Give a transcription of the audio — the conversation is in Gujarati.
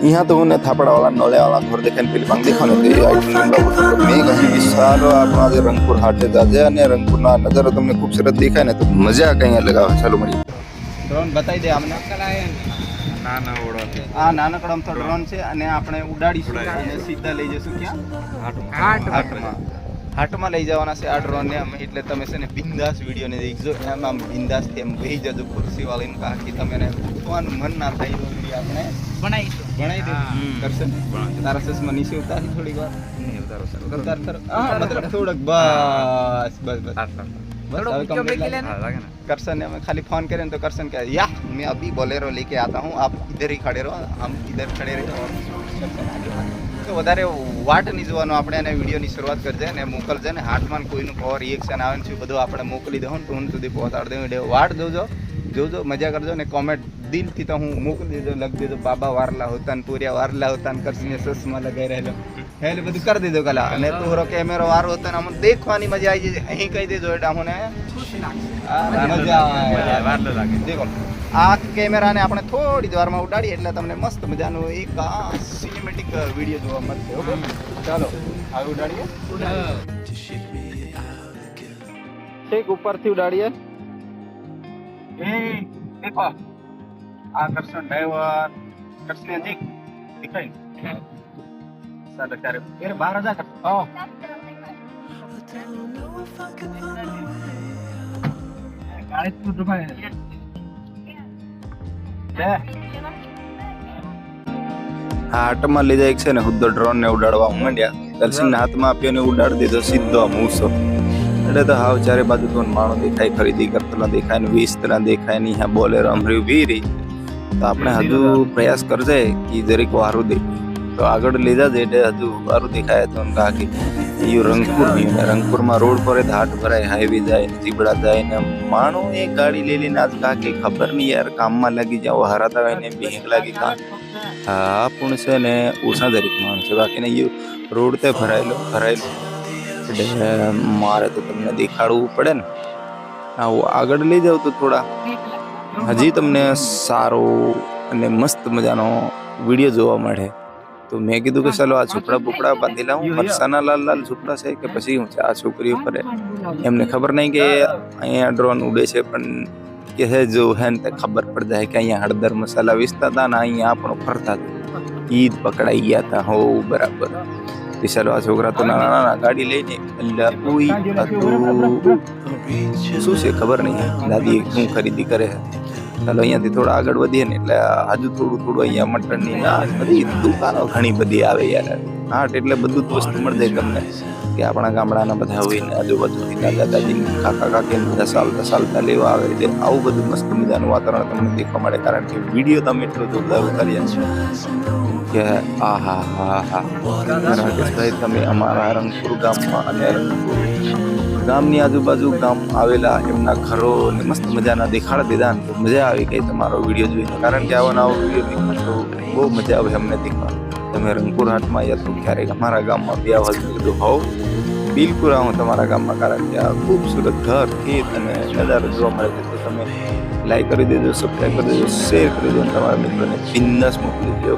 यहाँ तो उन्हें थापड़ा वाला नौले वाला घर देखाने પેલી પાંગ દેખાને તે આઈટમ બાબત મેં કહી વિશાળ આપણા જે રંગપુર હાટે જાજે અને રંગપુરના નજારો તમને ખૂબસૂરત દેખાય ને તો મજા કઈ અલગ આવે. ચાલો મળીએ. ડ્રોન બતાવી દે અમને. નાના ઓળો છે. આ નાનકડો અમથો ડ્રોન છે અને આપણે ઉડાડીશું અને સીધા લઈ જશું ક્યાં? હાટમાં લઈ જવાના છે આ ડ્રોન ને. એટલે તમે છે ને બિંદાસ વિડીયો ને દેખજો. એમ આમ બિંદાસ થી એમ બેહી જજો ખુરશી વાળીને કાકી તમે ને ઉઠવાનું મન ના થાય એવો વિડીયો આપણે બનાવી દે. કરશે તારા ચશ્મા નીચે ઉતારી થોડીક વાર મતલબ થોડક બસ બસ બસ करसन ने हमें खाली फोन करें तो करसन क्या या मैं अभी बोलेरो लेके आता हूँ आप इधर ही खड़े रहो हम इधर खड़े रहो तो વધારે વાટ નહીં જોવાનો આપણે એને વિડીયોની શરૂઆત કરજે ને મોકલજે ને હાથમાં કોઈનું પવર રિએક્શન આવે ને બધું આપણે મોકલી દઉં ને ટૂન સુધી પહોંચાડી દઉં એટલે વાટ જોજો મજા કરજો ને કોમેન્ટ દિલથી તો હું મોકલી દેજો લખી દેજો બાબા વારલા હોતા ને પૂર્યા વારલા હોતા ને કરસીને ચશ્મા લગાવી રહેલો એટલે બધું કરી દેજો કલા અને પૂરો કેમેરો વારો હોતા ને અમને દેખવાની મજા આવી જાય અહીં કહી દેજો એટલે અમને મજા આવે. દેખો આ કેમેરાને આપણે થોડી જ વારમાં ઉડાડીએ એટલે તમને મસ્ત મજાનો એક સિનેમેટિક વિડીયો જોવા મળશે. ઓકે ચાલો હવે ઉડાડીએ. ઠીક ઉપરથી ઉડાડીએ. देखो आकर्षण ड्राइवर करने देख दिखाई साढ़े चार फिर 12,000 कर गाड़ी तो डुबा है હાટમાં લઈ જાય છે ને હુદ્દો ડ્રોન ને ઉડાડવા માંડ્યા. દર્શનના હાથમાં આપ્યો ને ઉડાડી દીધો સીધો મૂસો. એટલે તો હાવ ચારે બાજુ તો માણો દેખાય ખરીદી કરતા દેખાય ને 20 तरह દેખાય ને અહીંયા બોલેરો અમરી ઉભી રહી. તો આપણે હજુ પ્રયાસ કરજે કે જરીક વારું દે તો આગળ લઈ જાજે એટલે હજુ વારું દેખાય તો કાકી એ રંગપુર ને રંગપુરમાં રોડ પર હાટ ભરાય હાઈવે જાય ને જીબડા જાય ને માણો એક ગાડી લઈ લઈને આજ કાકી ખબર નહીં યાર કામમાં લાગી જાવ હરાતા હોય ને બીક લાગી કા હા પણ છે ને ઓછા દરેક માણસ છે બાકી ને એ રોડ તે ભરાયેલો એટલે મારે તો તમને દેખાડવું પડે ને. આવું આગળ લઈ જાવ તો થોડા હજી તમને સારો અને મસ્ત મજાનો વિડીયો જોવા મળે. તો મેં કીધું કે ચાલો આ ઝૂંપડા બુપડા બાંધી લાવું. ફરસાના લાલ ઝૂંપડા છે કે પછી હું છે આ છોકરીઓ પર એમને ખબર નહીં કે અહીંયા ડ્રોન ઉડે છે પણ કે હે જો હે ને ખબર પડ જાય કે અહીંયા હળદર મસાલા વેચતા હતા ને અહીંયા આપણો ફરતા હતા ઈદ પકડાઈ ગયા હતા. હો બરાબર. ચાલો આ છોકરા તો નાના નાના ગાડી લઈને શું છે ખબર નહીં દાદી શું ખરીદી કરે. ચાલો અહીંયાથી થોડા આગળ વધીએ ને એટલે હજુ થોડું અહીંયા મટનની બધી દુકાનો ઘણી બધી આવે યાર. હાટ એટલે બધું જ વસ્તુ મળી જાય તમને કે આપણા ગામડાના બધા હોય ને આજુબાજુથી દાદા દાદી કાકા કાકીને બધા ચાલતા લેવા આવે એટલે આવું બધું મસ્ત મજાનું વાતાવરણ તમને દેખવા મળે. કારણ કે વિડીયો તમે એટલો જોરદાર ઉતાર્યા છે કે આ હા રાકેશભાઈ તમે અમારા રંગપુર ગામમાં અને રંગપુર ગામની આજુબાજુ ગામ આવેલા એમના ઘરો ને મસ્ત મજાના દેખાડ દીધા તો મજા આવી ગઈ તમારો વિડીયો જોઈને. કારણ કે આવો નવો વિડીયો દેખવા તો બહુ મજા આવે અમને દેખવા. તમે રંગપુર હાટમાં યા તો ક્યારેક અમારા ગામમાં બી આવા કીધું હોવ બિલકુલ આવું તમારા ગામમાં. કારણ કે આ ખૂબસૂરત ઘર ખેત અને નજારો જોવા મળે છે. તો તમે લાઈક કરી દેજો, સબસ્ક્રાઈબ કરી દેજો, શેર કરી દેજો, તમારા મિત્રોને બિંદાસ મોકલી દેજો.